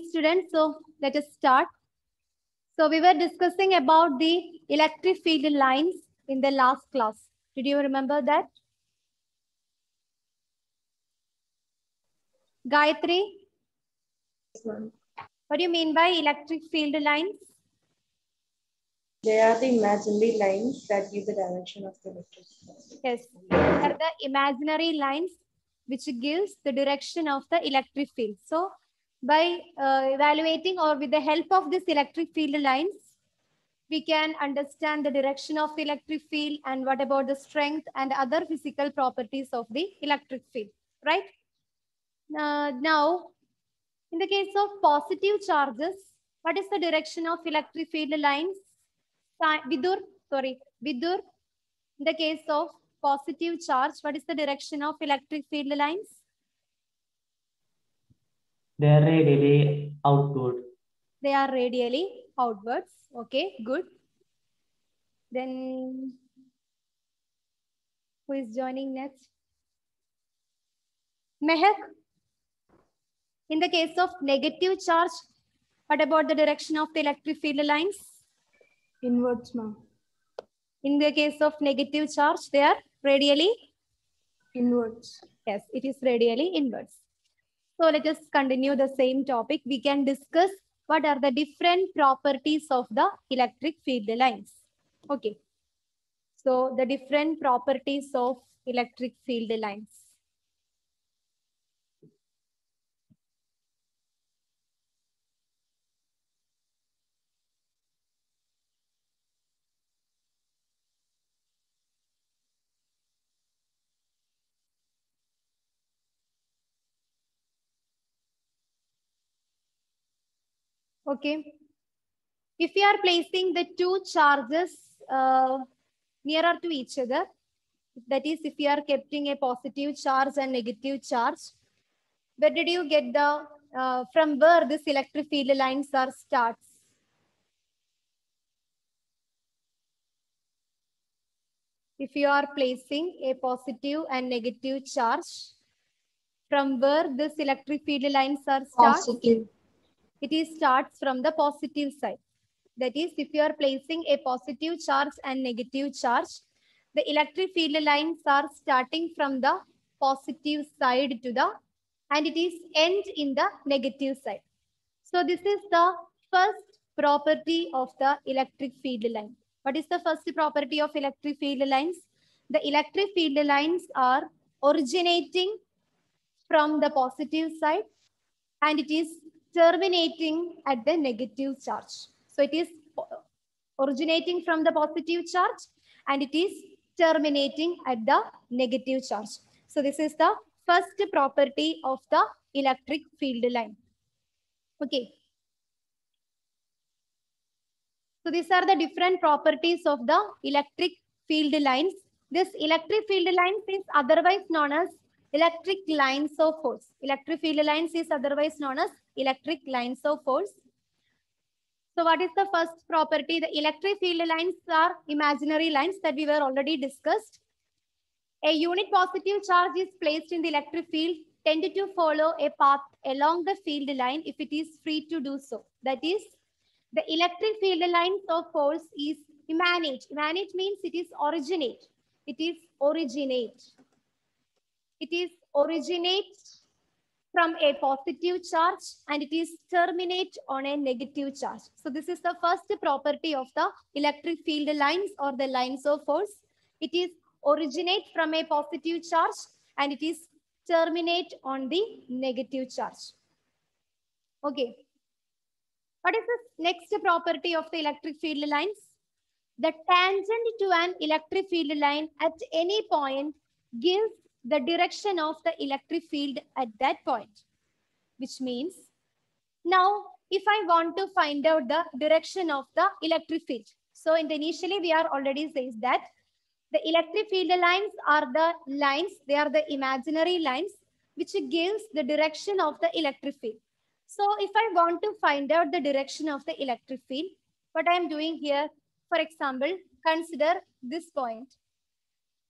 Students, so let us start. So we were discussing about the electric field lines in the last class. Did you remember that? Gayatri, Yes, ma'am. what do you mean by electric field lines? They are the imaginary lines that give the direction of the electricity. Yes, they are the imaginary lines which gives the direction of the electric field. So by evaluating or with the help of this electric field lines, we can understand the direction of the electric field and what about the strength and other physical properties of the electric field, right? Now, in the case of positive charges, what is the direction of electric field lines? Vidur, in the case of positive charge, what is the direction of electric field lines? They are radially outward. They are radially outwards. Okay, good. Then, who is joining next? Mehak, in the case of negative charge, what about the direction of the electric field lines? Inwards, ma'am. In the case of negative charge, they are radially? Inwards. Yes, it is radially inwards. So let us continue the same topic. We can discuss what are the different properties of the electric field lines. Okay. So the different properties of electric field lines. Okay. If we are placing the two charges nearer to each other, that is, if you are keeping a positive charge and negative charge, where did you get the, from where this electric field lines are starts? If you are placing a positive and negative charge, from where this electric field lines are starts? Positive. It is starts from the positive side. That is, if you are placing a positive charge and negative charge, the electric field lines are starting from the positive side to the, and it is end in the negative side. So this is the first property of the electric field line. What is the first property of electric field lines? The electric field lines are originating from the positive side and it is terminating at the negative charge. So it is originating from the positive charge and it is terminating at the negative charge. So this is the first property of the electric field line. Okay. So these are the different properties of the electric field lines. This electric field lines is otherwise known as electric lines of force. Electric field lines is otherwise known as electric lines of force. So what is the first property? The electric field lines are imaginary lines that we were already discussed. A unit positive charge is placed in the electric field tend to follow a path along the field line if it is free to do so. That is, the electric field lines of force is emanate. Emanate means it is originate. It is originate. It is originate from a positive charge and it is terminate on a negative charge. So this is the first property of the electric field lines or the lines of force. It is originate from a positive charge and it is terminate on the negative charge. Okay. What is the next property of the electric field lines? The tangent to an electric field line at any point gives the direction of the electric field at that point, which means now if I want to find out the direction of the electric field. So in the initially we are already says that the electric field lines are the lines, they are the imaginary lines which gives the direction of the electric field. So if I want to find out the direction of the electric field, what I am doing here, for example, consider this point.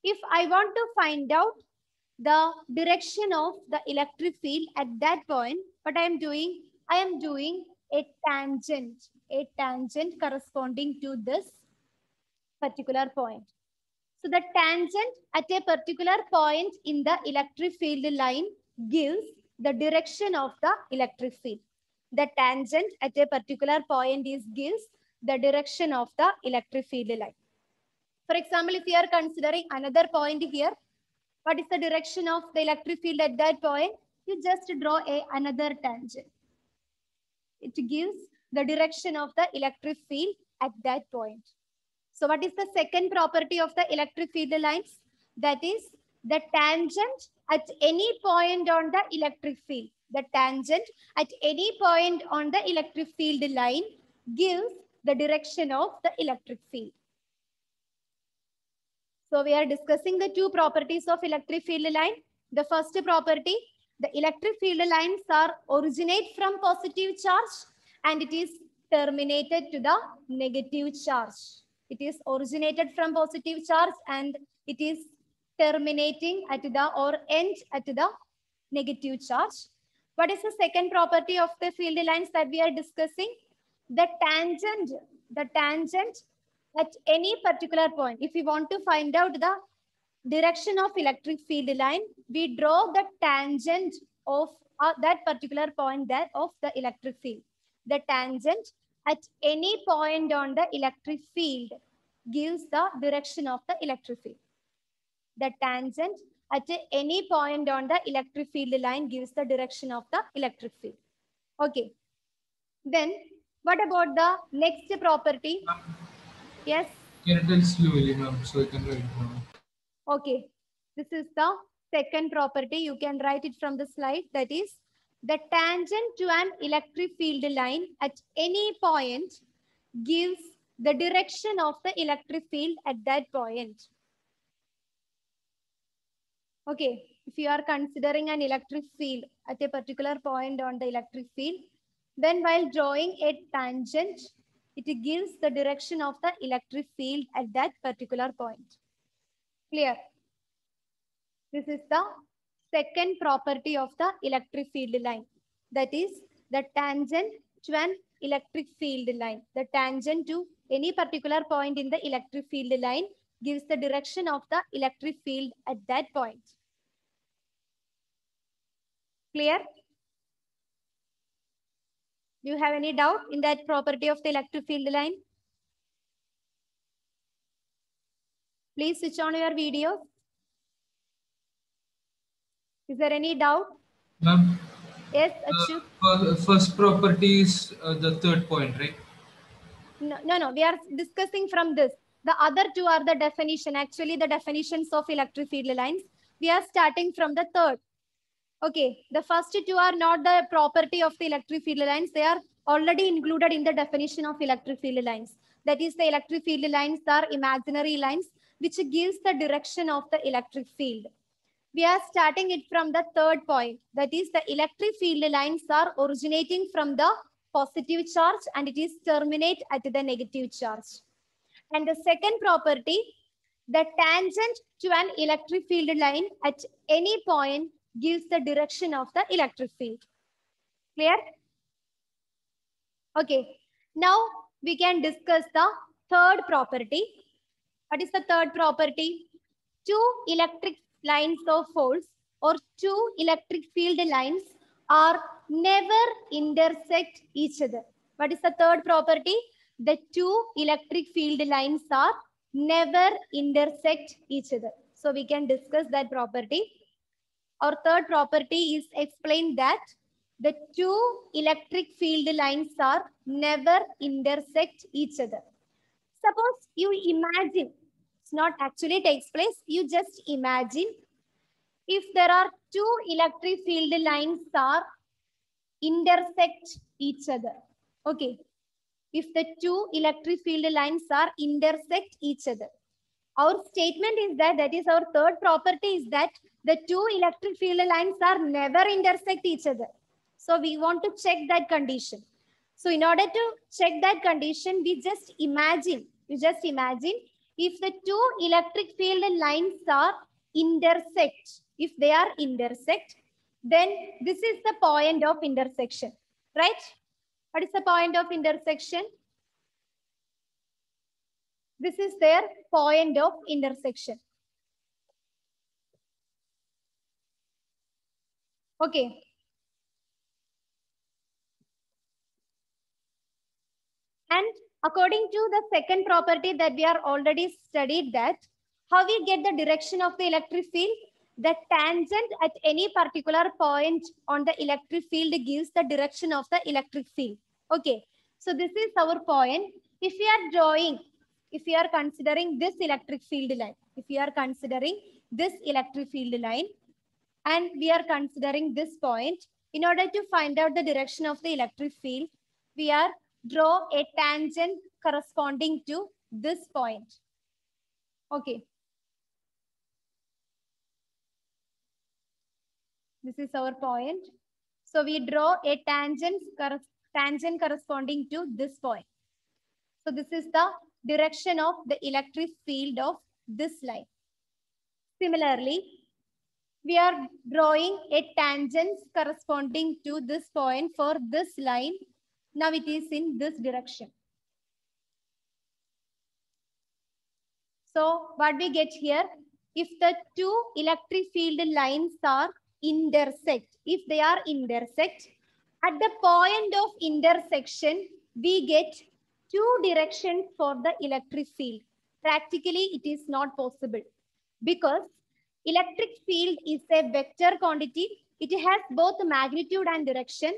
If I want to find out the direction of the electric field at that point, what I am doing, I am doing a tangent corresponding to this particular point. So the tangent at a particular point in the electric field line gives the direction of the electric field. The tangent at a particular point gives the direction of the electric field line. For example, if you are considering another point here, what is the direction of the electric field at that point? You just draw another tangent. It gives the direction of the electric field at that point. So what is the second property of the electric field lines? That is the tangent at any point on the electric field. The tangent at any point on the electric field line gives the direction of the electric field. So we are discussing the two properties of electric field line. The first property, the electric field lines are originate from positive charge and it is terminated to the negative charge. It is originated from positive charge and it is terminating at the or end at the negative charge. What is the second property of the field lines that we are discussing? The tangent at any particular point. If we want to find out the direction of electric field line, we draw the tangent of that particular point there of the electric field. The tangent at any point on the electric field gives the direction of the electric field. The tangent at any point on the electric field line gives the direction of the electric field. Okay. Then what about the next property? Yes. Can you tell slowly, ma'am, so I can write down? Okay. This is the second property. You can write it from the slide. That is the tangent to an electric field line at any point gives the direction of the electric field at that point. Okay. If you are considering an electric field at a particular point on the electric field, then while drawing a tangent, it gives the direction of the electric field at that particular point. Clear? This is the second property of the electric field line. That is the tangent to an electric field line. The tangent to any particular point in the electric field line gives the direction of the electric field at that point. Clear? Do you have any doubt in that property of the electric field line? Please switch on your video. Is there any doubt? Ma'am, Yes, Achyut. first property is the third point, right? No. We are discussing from this. The other two are the definition. Actually, the definitions of electric field lines. We are starting from the third. Okay. The first two are not the property of the electric field lines. They are already included in the definition of electric field lines. That is, the electric field lines are imaginary lines which gives the direction of the electric field. We are starting it from the third point. That is, the electric field lines are originating from the positive charge and it is terminate at the negative charge. And the second property, the tangent to an electric field line at any point gives the direction of the electric field. Clear? Okay. Now we can discuss the third property. What is the third property? Two electric lines of force or two electric field lines are never intersect each other. What is the third property? The two electric field lines are never intersect each other. So we can discuss that property. Our third property is explained that the two electric field lines are never intersect each other. Suppose you imagine, it's not actually takes place, you just imagine if there are two electric field lines are intersect each other. Okay. If the two electric field lines are intersect each other. Our statement is that, that is our third property is that the two electric field lines are never intersect each other. So we want to check that condition. So in order to check that condition, we just imagine, if the two electric field lines are intersect, if they are intersect, then this is the point of intersection. right? What is the point of intersection? This is their point of intersection. Okay. And according to the second property that we are already studied, that how we get the direction of the electric field, the tangent at any particular point on the electric field gives the direction of the electric field. Okay, so this is our point. If we are drawing, if we are considering this electric field line, if we are considering this electric field line, and we are considering this point, in order to find out the direction of the electric field, we are draw a tangent corresponding to this point. Okay. This is our point. So we draw a tangent corresponding to this point. So this is the direction of the electric field of this line. Similarly, we are drawing a tangent corresponding to this point for this line. Now it is in this direction. So what we get here, if the two electric field lines are intersect, if they are intersect, at the point of intersection, we get two directions for the electric field. Practically, it is not possible because electric field is a vector quantity. It has both magnitude and direction.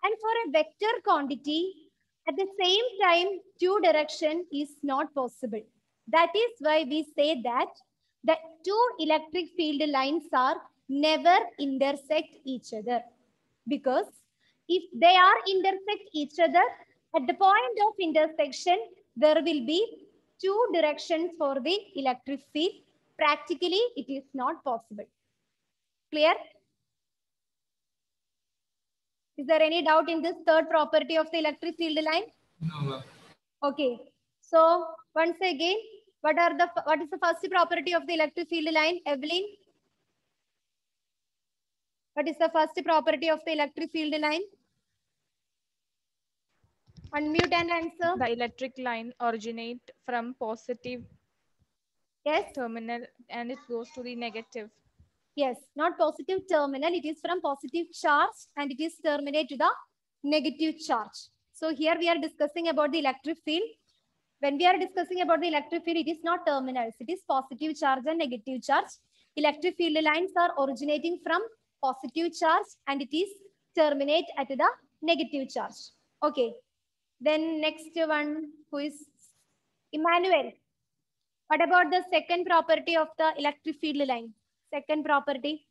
And for a vector quantity, at the same time, two direction is not possible. That is why we say that the two electric field lines are never intersect each other. Because if they are intersect each other, at the point of intersection, there will be two directions for the electric field. Practically, it is not possible. Clear? Is there any doubt in this third property of the electric field line? No. Okay. So once again, what is the first property of the electric field line, Evelyn? What is the first property of the electric field line? Unmute and answer. The electric line originate from positive terminal and it goes to the negative. Yes, not positive terminal. It is from positive charge and it is terminate to the negative charge. So here we are discussing about the electric field. When we are discussing about the electric field, it is not terminals. It is positive charge and negative charge. Electric field lines are originating from positive charge and it is terminate at the negative charge. Okay. Then next one, who is Emmanuel. What about the second property of the electric field line? Second property.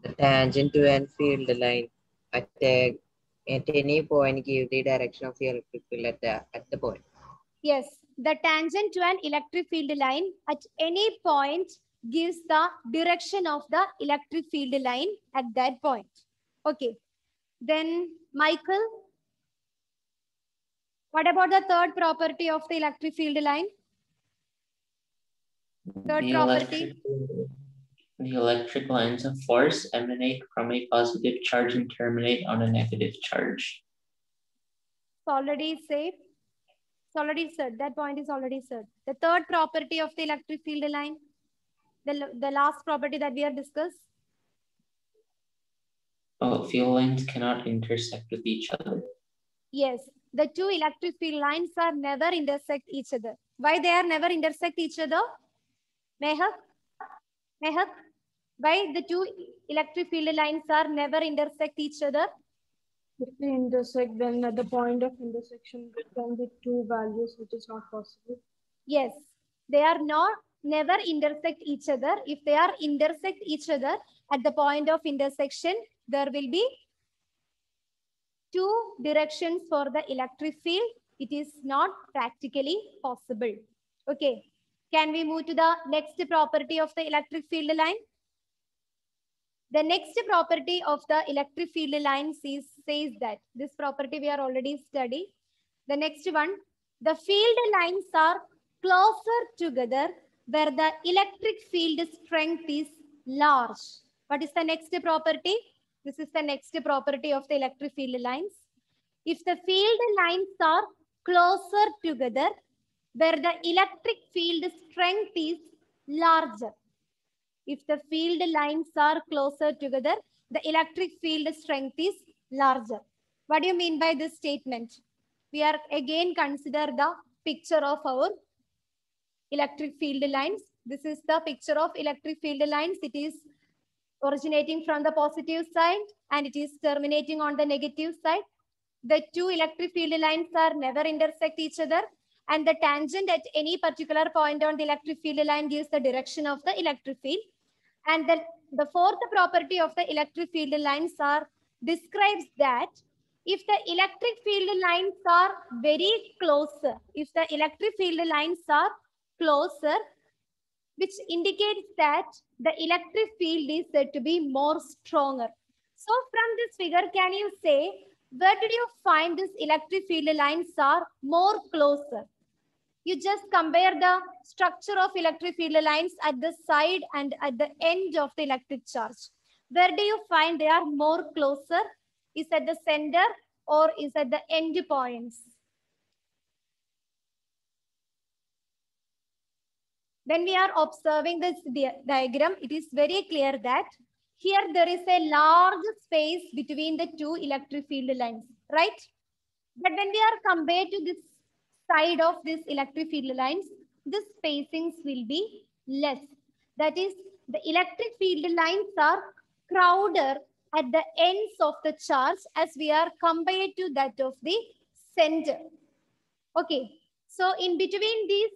The tangent to an field line at any point give the direction of the electric field at the point. Yes, the tangent to an electric field line at any point gives the direction of the electric field line at that point. Okay. Then Michael, what about the third property of the electric field line? Third property. The electric lines of force emanate from a positive charge and terminate on a negative charge. It's already said. It's already said. That point is already said. The third property of the electric field line, the last property that we have discussed. Oh, field lines cannot intersect with each other. Yes, the two electric field lines are never intersect each other. Why they are never intersect each other? Mehak? Why the two electric field lines are never intersect each other? If they intersect, then at the point of intersection, there can be two values, which is not possible. Yes, they are never intersect each other. If they are intersect each other at the point of intersection, there will be two directions for the electric field. It is not practically possible. Okay. Can we move to the next property of the electric field line? The next property of the electric field line says that this property we are already studying. The next one, the field lines are closer together where the electric field strength is large. What is the next property? This is the next property of the electric field lines. If the field lines are closer together, where the electric field strength is larger. If the field lines are closer together, the electric field strength is larger. What do you mean by this statement? We are again consider the picture of our electric field lines. This is the picture of electric field lines. It is originating from the positive side and it is terminating on the negative side. The two electric field lines are never intersect each other, and the tangent at any particular point on the electric field line gives the direction of the electric field. And the fourth property of the electric field lines describes that if the electric field lines are very closer, if the electric field lines are closer, which indicates that the electric field is said to be more stronger. So from this figure, can you say, where did you find this electric field lines are more closer? You just compare the structure of electric field lines at the side and at the end of the electric charge. Where do you find they are more closer? Is at the center or is at the end points? When we are observing this diagram, it is very clear that here there is a large space between the two electric field lines, right? But when we are compared to this side of this electric field lines, the spacings will be less. That is, the electric field lines are crowded at the ends of the charge as we are compared to that of the center. Okay, so in between these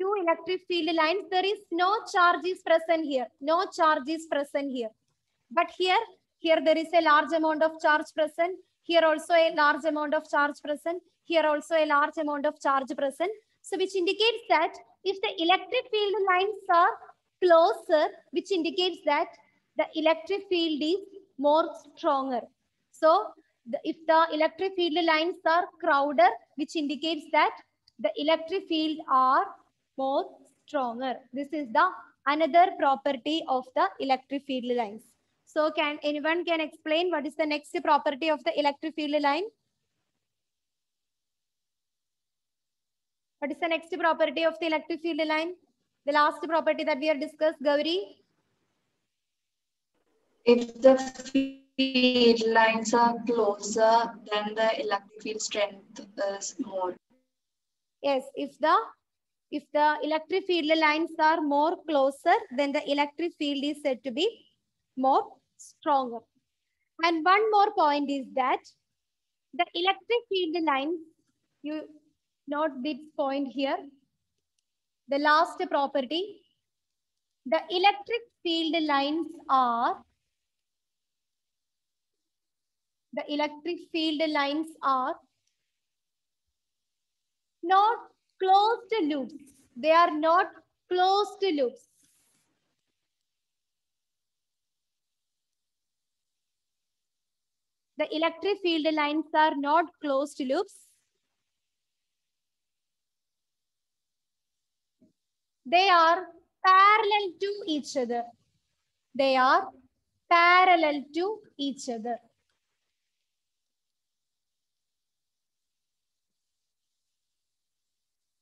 two electric field lines, there is no charge is present here. No charge is present here. But here there is a large amount of charge present. Here also a large amount of charge present. Here also a large amount of charge present. So which indicates that if the electric field lines are closer, which indicates that the electric field is more stronger. So if the electric field lines are crowded, which indicates that the electric field are more stronger. This is the another property of the electric field lines. So anyone can explain what is the next property of the electric field line? What is the next property of the electric field line? The last property that we have discussed, Gauri. If the field lines are closer, then the electric field strength is more. Yes, if the electric field lines are more closer, then the electric field is said to be more stronger. And one more point is that the electric field lines, you note this point here, the last property, the electric field lines are not closed loops. They are not closed loops. The electric field lines are not closed loops. They are parallel to each other. They are parallel to each other.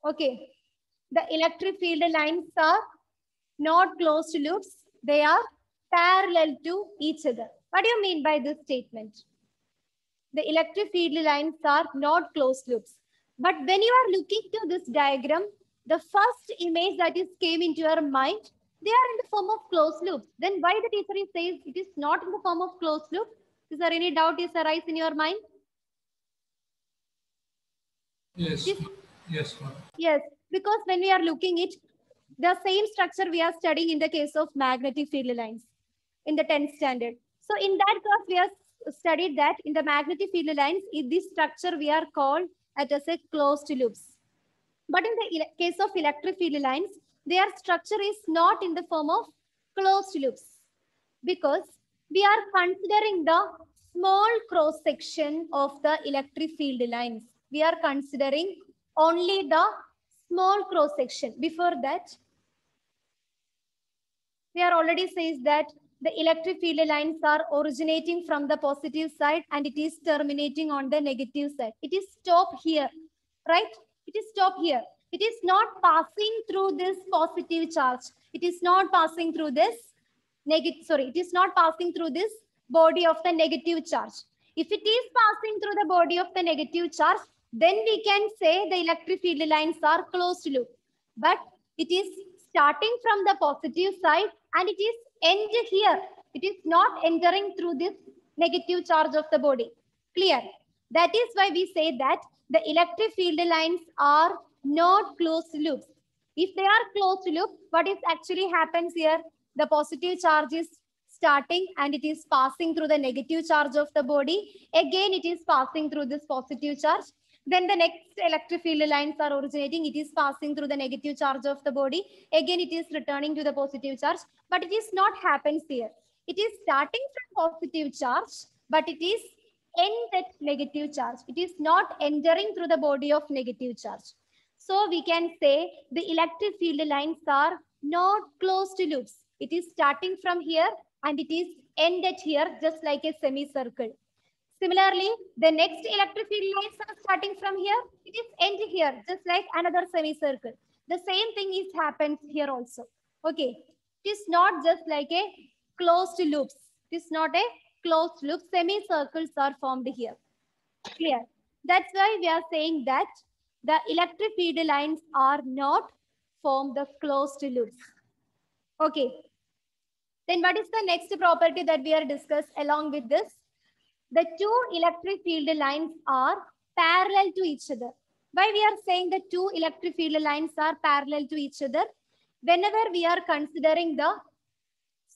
Okay. The electric field lines are not closed loops. They are parallel to each other. What do you mean by this statement? The electric field lines are not closed loops. But when you are looking to this diagram, the first image that is came into your mind, they are in the form of closed loops. Then why the teacher says it is not in the form of closed loop? Is there any doubt is arise in your mind? Yes. Yes, ma'am. Yes, because when we are looking at the same structure we are studying in the case of magnetic field lines in the 10th standard. So in that class, we have studied that in the magnetic field lines, in this structure we are called as a closed loops. But in the case of electric field lines, their structure is not in the form of closed loops because we are considering the small cross section of the electric field lines. We are considering only the small cross section. Before that, we are already says that the electric field lines are originating from the positive side and it is terminating on the negative side. It is stopped here, right? It is stopped here. It is not passing through this positive charge. It is not passing through this it is not passing through this body of the negative charge. If it is passing through the body of the negative charge, then we can say the electric field lines are closed loop. But it is starting from the positive side and it is end here. It is not entering through this negative charge of the body. Clear? That is why we say that the electric field lines are not closed loops. If they are closed loop, what is actually happens here? The positive charge is starting and it is passing through the negative charge of the body. Again, it is passing through this positive charge. Then the next electric field lines are originating. It is passing through the negative charge of the body. Again, it is returning to the positive charge, but it is not happens here. It is starting from positive charge, but it is end at negative charge. It is not entering through the body of negative charge. So we can say the electric field lines are not closed loops. It is starting from here and it is ended here, just like a semicircle. Similarly, the next electric field lines are starting from here. It is end here, just like another semicircle. The same thing is happens here also. Okay. It is not just like a closed loops. It is not a closed loop. Semicircles are formed here. Clear? That's why we are saying that the electric field lines are not form the closed loops. Okay. Then what is the next property that we are discussed along with this? The two electric field lines are parallel to each other. Why we are saying the two electric field lines are parallel to each other? Whenever we are considering the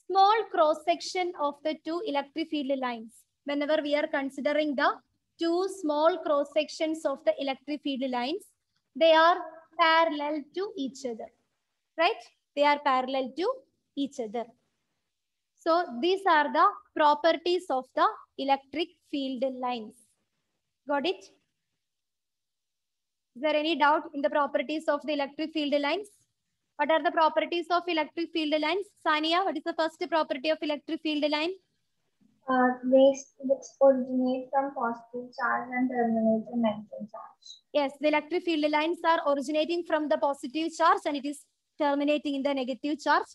small cross section of the two electric field lines, whenever we are considering the two small cross sections of the electric field lines, they are parallel to each other, right? They are parallel to each other. So these are the properties of the electric field lines. Got it? Is there any doubt in the properties of the electric field lines? What are the properties of electric field lines? Sania, what is the first property of electric field line? They originate from positive charge and terminate in negative charge. Yes, the electric field lines are originating from the positive charge and it is terminating in the negative charge.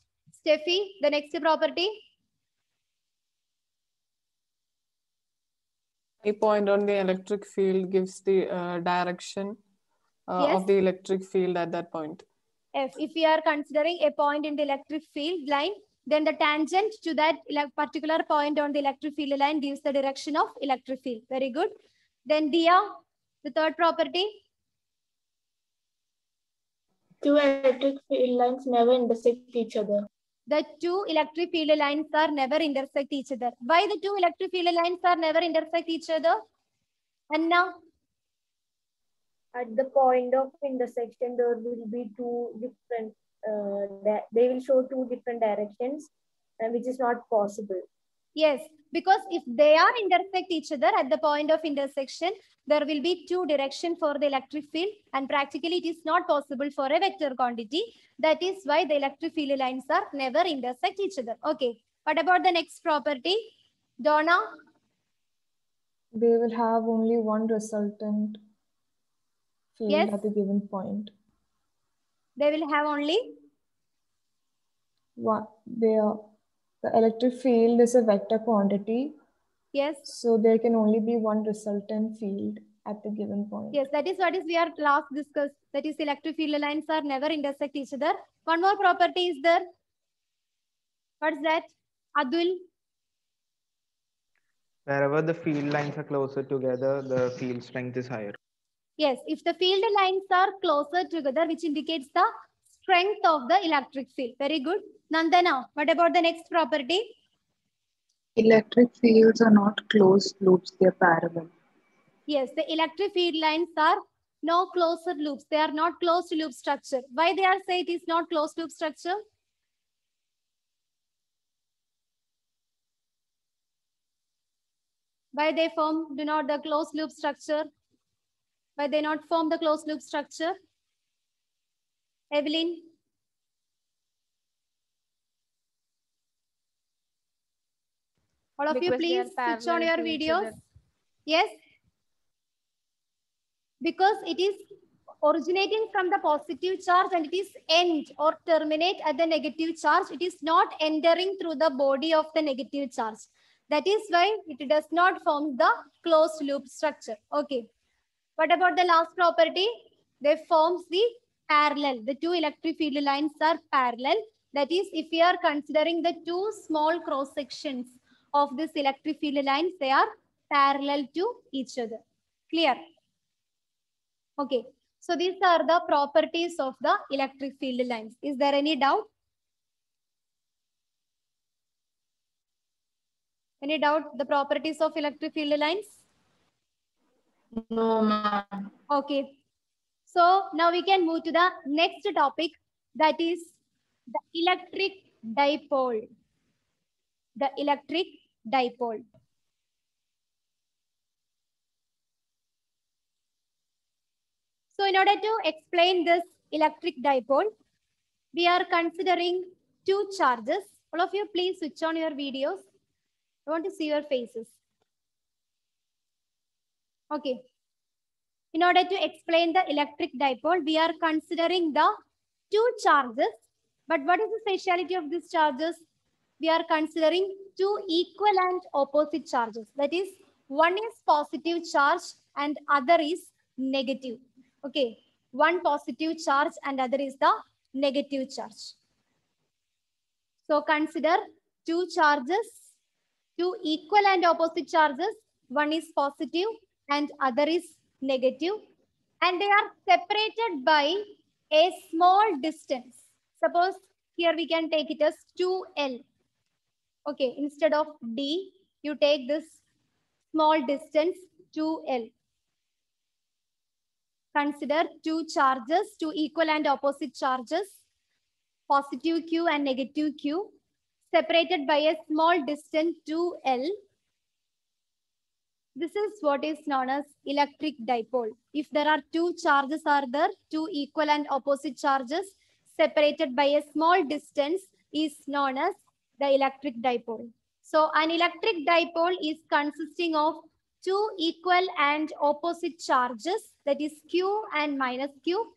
Steffi, the next property? A point on the electric field gives the direction Yes. of the electric field at that point. If we are considering a point in the electric field line, then the tangent to that particular point on the electric field line gives the direction of electric field. Very good. Then Dia, the third property. Two electric field lines never intersect each other. The two electric field lines are never intersect each other. Why the two electric field lines are never intersect each other? Anna? At the point of intersection, there will be two different, they will show two different directions, which is not possible. Yes, because if they are intersect each other at the point of intersection, there will be two directions for the electric field and practically it is not possible for a vector quantity. That is why the electric field lines are never intersect each other. Okay, what about the next property? Donna? They will have only one resultant field Yes. at a given point. They will have only? The electric field is a vector quantity. Yes. So there can only be one resultant field at the given point. Yes, that is what is we are last discussed. That is electric field lines are never intersect each other. One more property is there. What's that? Adul? Wherever the field lines are closer together, the field strength is higher. Yes, if the field lines are closer together, which indicates the strength of the electric field. Very good. Nandana, what about the next property? Electric fields are not closed loops, they're parallel. Yes, the electric field lines are no closed loops. They are not closed loop structure. Why they are say it is not closed loop structure? Why they form do not the closed loop structure? Why they not form the closed loop structure? Evelyn? All of you, Because they are please switch on parallel your to each videos. other. Yes. Because it is originating from the positive charge and it is end or terminate at the negative charge. It is not entering through the body of the negative charge. That is why it does not form the closed loop structure. Okay. What about the last property? They forms the parallel. The two electric field lines are parallel. That is, if we are considering the two small cross sections of this electric field lines, they are parallel to each other. Clear? Okay. So these are the properties of the electric field lines. Is there any doubt? Any doubt the properties of electric field lines? No, ma'am. Okay. So now we can move to the next topic, that is the electric dipole. The electric dipole. So in order to explain this electric dipole, we are considering two charges. All of you, please switch on your videos. I want to see your faces. Okay. In order to explain the electric dipole, we are considering the two charges. But what is the speciality of these charges? We are considering two equal and opposite charges. That is, one is positive charge and other is negative. Okay. One positive charge and other is the negative charge. So consider two charges, two equal and opposite charges. One is positive and other is negative. And they are separated by a small distance. Suppose here we can take it as 2L. Okay, instead of D, you take this small distance 2L. Consider two charges, two equal and opposite charges, positive Q and negative Q, separated by a small distance 2L. This is what is known as electric dipole. If there are two charges are there, two equal and opposite charges separated by a small distance is known as the electric dipole. So an electric dipole is consisting of two equal and opposite charges, that is Q and minus Q,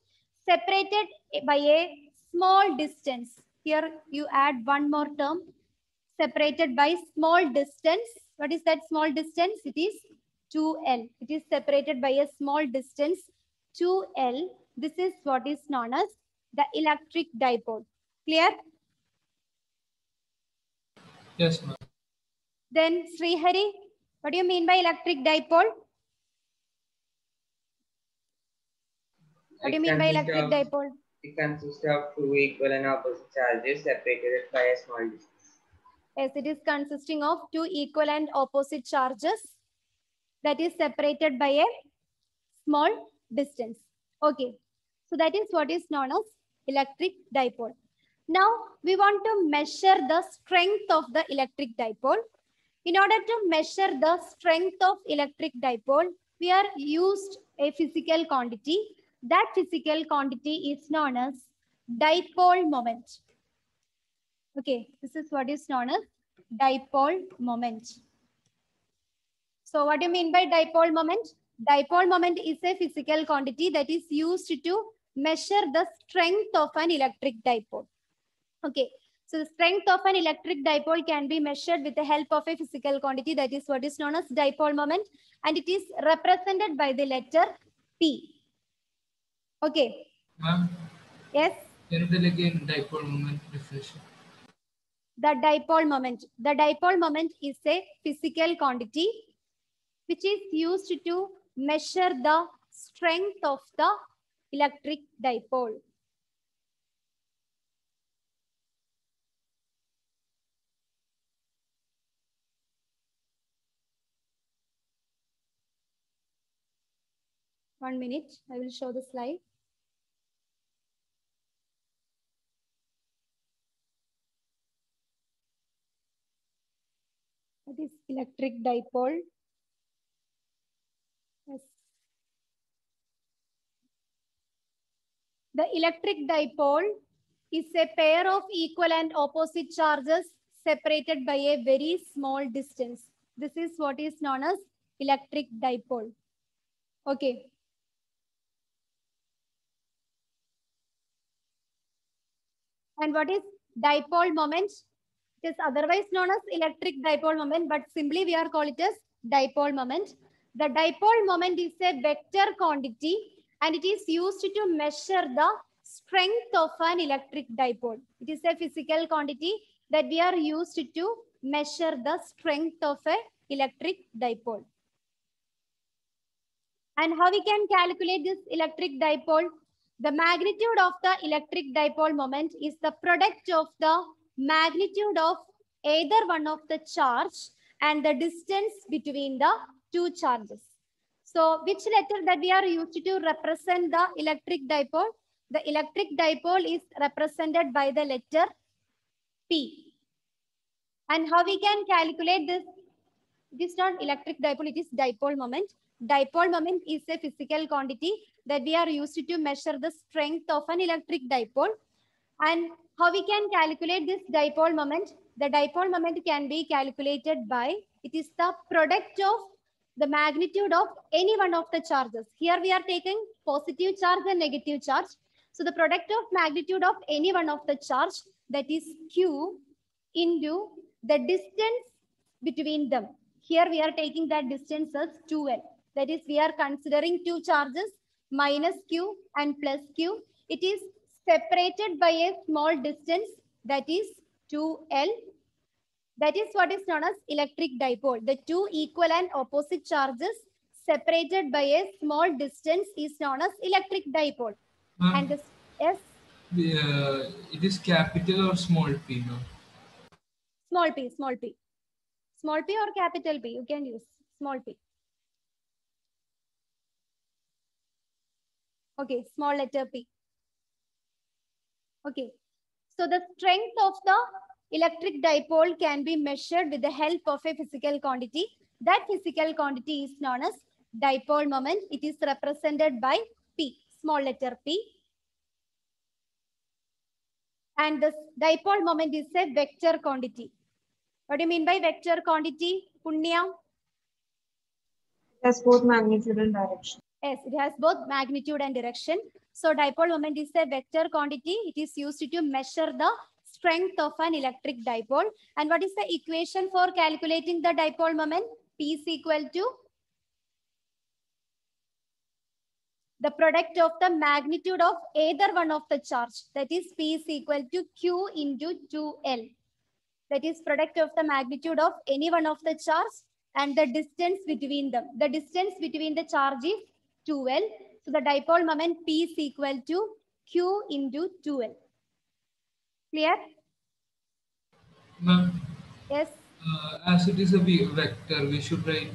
separated by a small distance. Here you add one more term, separated by small distance. What is that small distance? It is 2L. It is separated by a small distance 2L. This is what is known as the electric dipole. Clear? Yes, ma'am. Then Srihari, what do you mean by electric dipole? What do you mean by electric dipole? It consists of two equal and opposite charges separated by a small distance. Yes, it is consisting of two equal and opposite charges that is separated by a small distance. Okay, so that is what is known as electric dipole. Now we want to measure the strength of the electric dipole. In order to measure the strength of electric dipole, we are used a physical quantity. That physical quantity is known as dipole moment. Okay, this is what is known as dipole moment. So what do you mean by dipole moment? Dipole moment is a physical quantity that is used to measure the strength of an electric dipole. Okay, so the strength of an electric dipole can be measured with the help of a physical quantity, that is what is known as dipole moment, and it is represented by the letter P. Okay. Ma'am, Yes. can you tell again dipole moment definition? The dipole moment. The dipole moment is a physical quantity which is used to measure the strength of the electric dipole. One minute, I will show the slide. That is electric dipole. Yes. The electric dipole is a pair of equal and opposite charges separated by a very small distance. This is what is known as electric dipole. Okay. And what is dipole moment? It is otherwise known as electric dipole moment, but simply we are calling it as dipole moment. The dipole moment is a vector quantity and it is used to measure the strength of an electric dipole. It is a physical quantity that we are used to measure the strength of an electric dipole. And how we can calculate this electric dipole? The magnitude of the electric dipole moment is the product of the magnitude of either one of the charge and the distance between the two charges. So which letter that we are used to represent the electric dipole? The electric dipole is represented by the letter P. And how we can calculate this? It is not electric dipole, it is dipole moment. Dipole moment is a physical quantity that we are used to measure the strength of an electric dipole. And how we can calculate this dipole moment? The dipole moment can be calculated by, it is the product of the magnitude of any one of the charges. Here we are taking positive charge and negative charge. So the product of magnitude of any one of the charge, that is Q, into the distance between them. Here we are taking that distance as 2L. That is, we are considering two charges, minus Q and plus Q. It is separated by a small distance, that is 2L. That is what is known as electric dipole. The two equal and opposite charges separated by a small distance is known as electric dipole. And this, yes? It is capital or small p, no? Small p, small p. Small p or capital P, you can use small p. Okay, small letter P. Okay, so the strength of the electric dipole can be measured with the help of a physical quantity. That physical quantity is known as dipole moment. It is represented by P, small letter P. And the dipole moment is a vector quantity. What do you mean by vector quantity, Punya? It has both magnitude and direction. Yes, it has both magnitude and direction. So dipole moment is a vector quantity. It is used to measure the strength of an electric dipole. And what is the equation for calculating the dipole moment? P is equal to the product of the magnitude of either one of the charge. That is, P is equal to Q into 2L. That is product of the magnitude of any one of the charge and the distance between them. The distance between the charge is 2L. So the dipole moment P is equal to Q into 2L. Clear? Ma'am, Yes. as it is a vector, we should write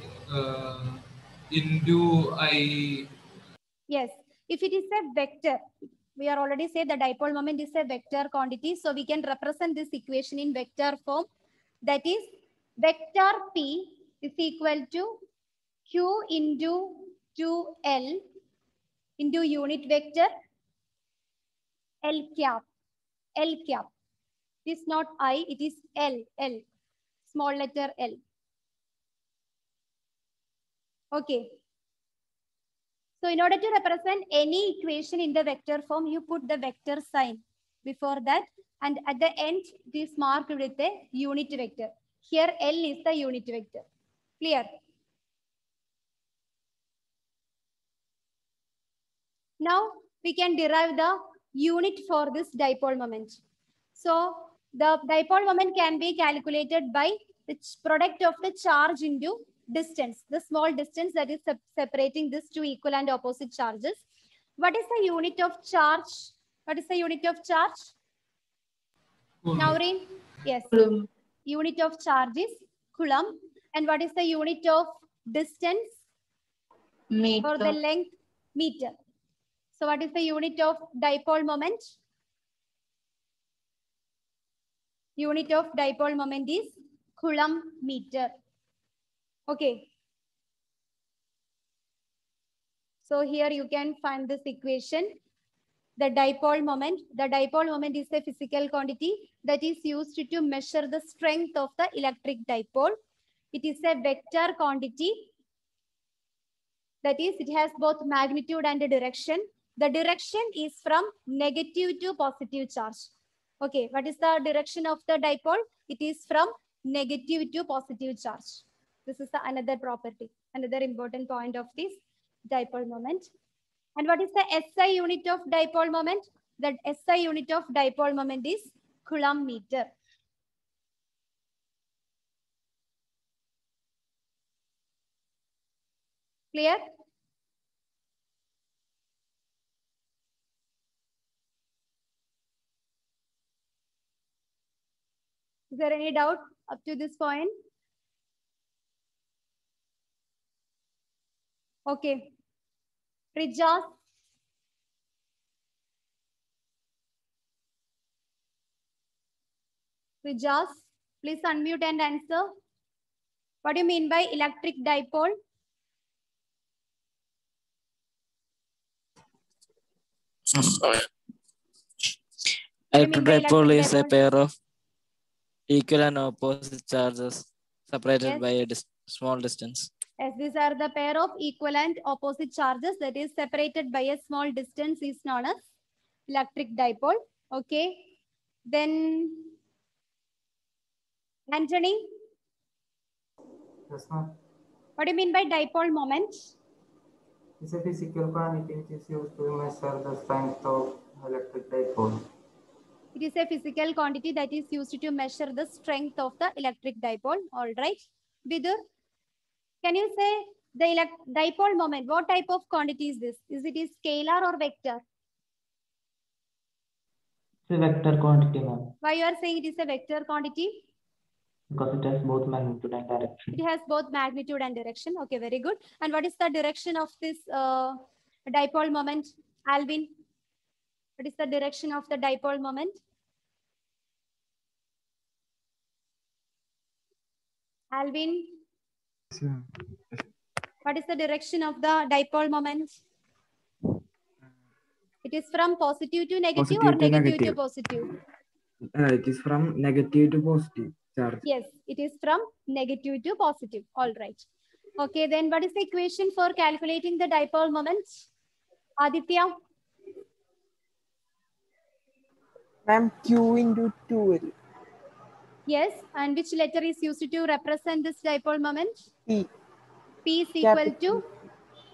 into I. Yes. If it is a vector, we are already said the dipole moment is a vector quantity. So we can represent this equation in vector form. That is, vector P is equal to Q into 2L into unit vector L cap. L cap. It is not I, it is L. L. Small letter L. Okay. So in order to represent any equation in the vector form, you put the vector sign before that. And at the end, it is marked with a unit vector. Here L is the unit vector. Clear? Now we can derive the unit for this dipole moment. So the dipole moment can be calculated by the product of the charge into distance, the small distance that is separating these two equal and opposite charges. What is the unit of charge? What is the unit of charge? Naureen? Yes. Coulomb. Unit of charge is Coulomb. And what is the unit of distance? Meter. For the length? Meter. So what is the unit of dipole moment? Unit of dipole moment is Coulomb meter. Okay. So here you can find this equation. The dipole moment. The dipole moment is a physical quantity that is used to measure the strength of the electric dipole. It is a vector quantity. That is, it has both magnitude and direction. The direction is from negative to positive charge. Okay, what is the direction of the dipole? It is from negative to positive charge. This is another property, another important point of this dipole moment. And what is the SI unit of dipole moment? The SI unit of dipole moment is Coulomb meter. Clear? Is there any doubt up to this point? Okay. Rijas? Rijas, please unmute and answer. What do you mean by electric dipole? Electric dipole is a pair of equal and opposite charges separated by a small distance. As these are the pair of equal and opposite charges that is separated by a small distance is known as electric dipole. Okay. Then Anthony? Yes, ma'am. What do you mean by dipole moment? It's a physical quantity which is used to measure the strength of electric dipole. It is a physical quantity that is used to measure the strength of the electric dipole. All right. Vidur, can you say the dipole moment? What type of quantity is this? Is it a scalar or vector? It's a vector quantity, ma'am. Why you are saying it is a vector quantity? Because it has both magnitude and direction. It has both magnitude and direction. Okay, very good. And what is the direction of this dipole moment, Alvin? What is the direction of the dipole moment? Alvin? What is the direction of the dipole moment? It is from positive to negative or negative to positive? It is from negative to positive charge. Yes, it is from negative to positive. All right. Okay, then what is the equation for calculating the dipole moment? Aditya? Ma'am, Q into 2L. Yes, and which letter is used to represent this dipole moment? P. P is equal to,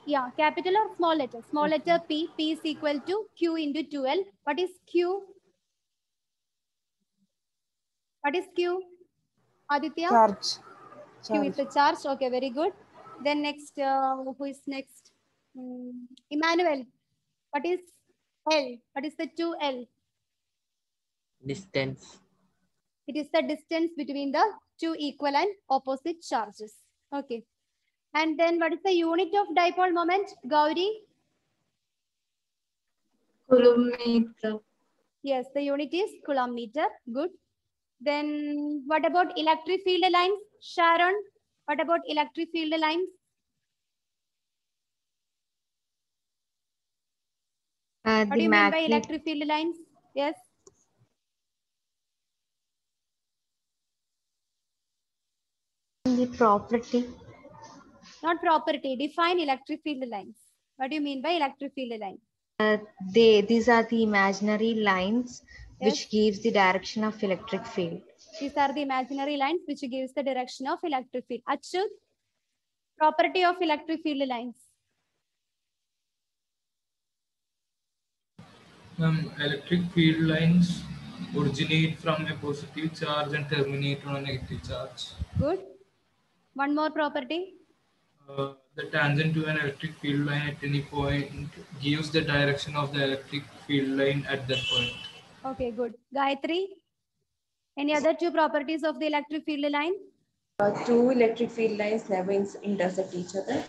yeah, capital or small letter? Small letter P. P is equal to Q into 2L. What is Q? What is Q? Aditya? Charge. Q is the charge. Okay, very good. Then next, who is next? Emmanuel. What is L? What is the 2L? Distance. It is the distance between the two equal and opposite charges. Okay. And then what is the unit of dipole moment? Gauri? Coulomb meter. Yes, the unit is Coulomb meter. Good. Then what about electric field lines? Sharon, what about electric field lines? What do you mean by electric field lines? Yes. The property. Not property. Define electric field lines. What do you mean by electric field lines? These are the imaginary lines Yes. which gives the direction of electric field. These are the imaginary lines which gives the direction of electric field. Achyut, property of electric field lines. Electric field lines originate from a positive charge and terminate on a negative charge. Good. One more property. The tangent to an electric field line at any point gives the direction of the electric field line at that point. Okay, good. Gayatri, any other two properties of the electric field line? Two electric field lines never intersect each other.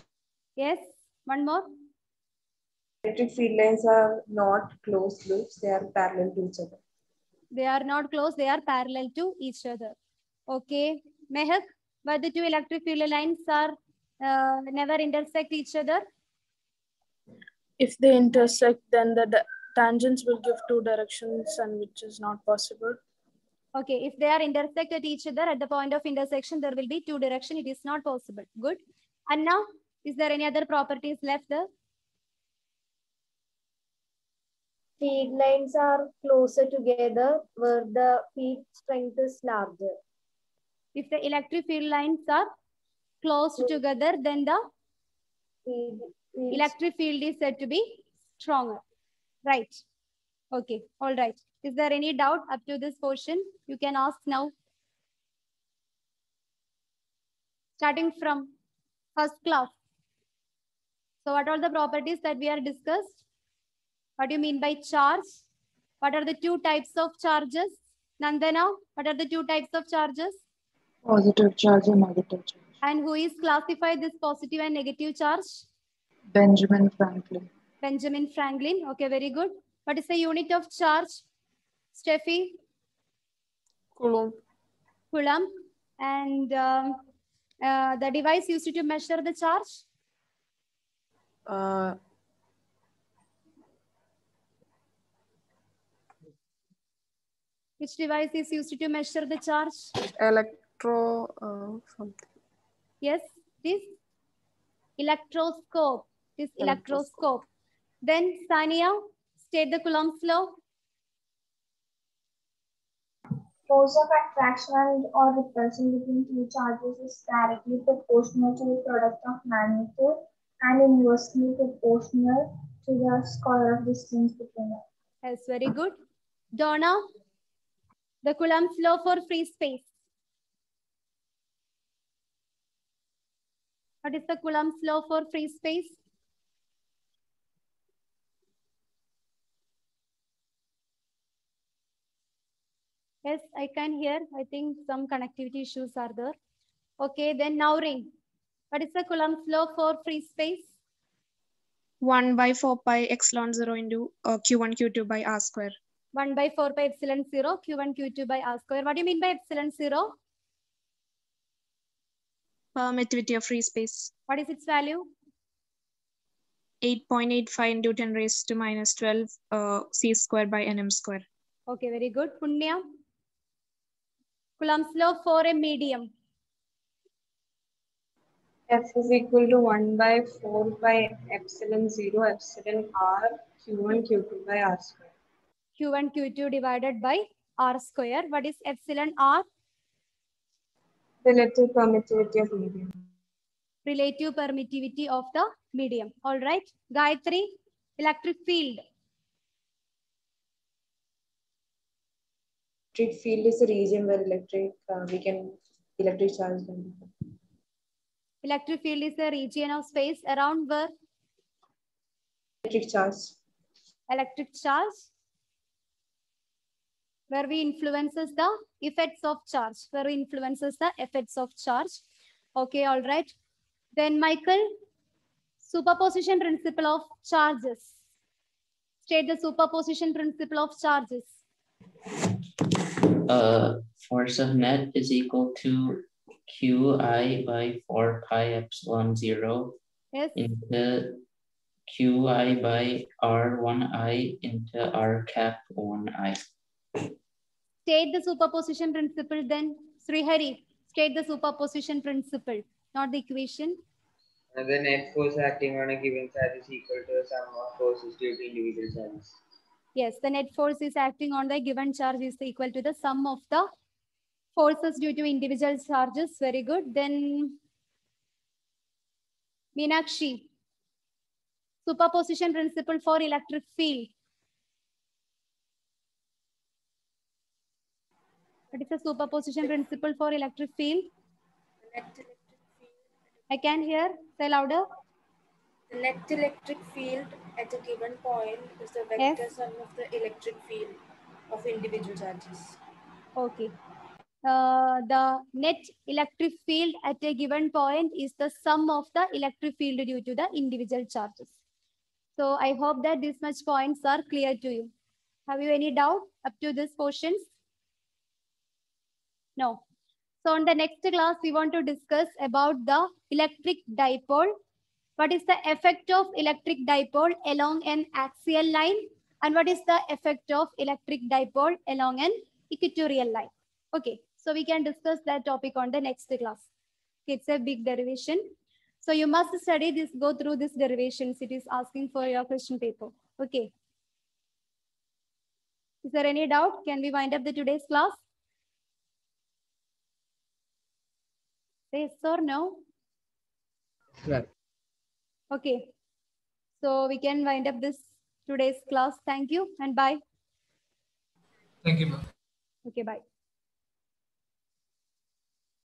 Yes. One more. Electric field lines are not closed loops. They are parallel to each other. They are not close. They are parallel to each other. Okay. Mehak, but the two electric field lines are never intersect each other. If they intersect, then the tangents will give two directions, and which is not possible. Okay, if they are intersect at each other at the point of intersection, there will be two direction. It is not possible. Good. And now, is there any other properties left there? Field lines are closer together where the field strength is larger. If the electric field lines are close together, then the electric field is said to be stronger. Right. Okay. All right. Is there any doubt up to this portion? You can ask now. Starting from first class. So what are the properties that we are discussed? What do you mean by charge? What are the two types of charges? Nandana, what are the two types of charges? Positive charge and negative charge. And who is classified this positive and negative charge? Benjamin Franklin. Benjamin Franklin. Okay, very good. What is the unit of charge? Steffi? Coulomb. Coulomb. And the device used to measure the charge? Which device is used to measure the charge? Something. Yes, this electroscope. This electroscope. Then Sania, state the Coulomb's law. Force of attraction or repulsion between two charges is directly proportional to the product of magnitude and inversely proportional to the square of distance between them. Yes, very good. Donna, the Coulomb's law for free space. What is the Coulomb's law for free space? Yes, I can hear. I think some connectivity issues are there. Okay, then now ring. What is the Coulomb's law for free space? 1 by 4 pi epsilon 0 into Q1 Q2 by R square. 1 by 4 pi epsilon 0 Q1 Q2 by R square. What do you mean by epsilon 0? Permittivity of free space. What is its value? 8.85 into 10 raised to minus 12 C square by NM square. Okay, very good. Punya. Coulomb's law for a medium. F is equal to 1 by 4 by epsilon 0 epsilon R Q1 Q2 by R square. Q1 Q2 divided by R square. What is epsilon R? Relative permittivity of medium. Relative permittivity of the medium. All right. Gayatri, electric field. Electric field is a region where electric charge can be. Electric field is a region of space around where? Electric charge. Electric charge. Where we influences the effects of charge. Where we influences the effects of charge. Okay, all right. Then Michael, superposition principle of charges. State the superposition principle of charges. Force of net is equal to Qi by 4 pi epsilon 0 into Qi by R1I into R cap 1I. State the superposition principle then. Srihari, state the superposition principle, not the equation. The net force acting on a given charge is equal to the sum of forces due to individual charges. Yes, the net force is acting on the given charge is equal to the sum of the forces due to individual charges. Very good. Then Meenakshi, superposition principle for electric field. What is the superposition principle for electric field? I can hear. Say louder. The net electric field at a given point is the vector sum of the electric field of individual charges. Okay. The net electric field at a given point is the sum of the electric field due to the individual charges. So I hope that this much points are clear to you. Have you any doubt up to this portion? No. So on the next class, we want to discuss about the electric dipole. What is the effect of electric dipole along an axial line And what is the effect of electric dipole along an equatorial line? Okay, so we can discuss that topic on the next class. It's a big derivation. So you must study this, go through this derivations. It is asking for your question paper. Okay. Is there any doubt? Can we wind up the today's class? Yes or no? Right. Okay. So we can wind up this today's class. Thank you and bye. Thank you, ma'am. Okay, bye.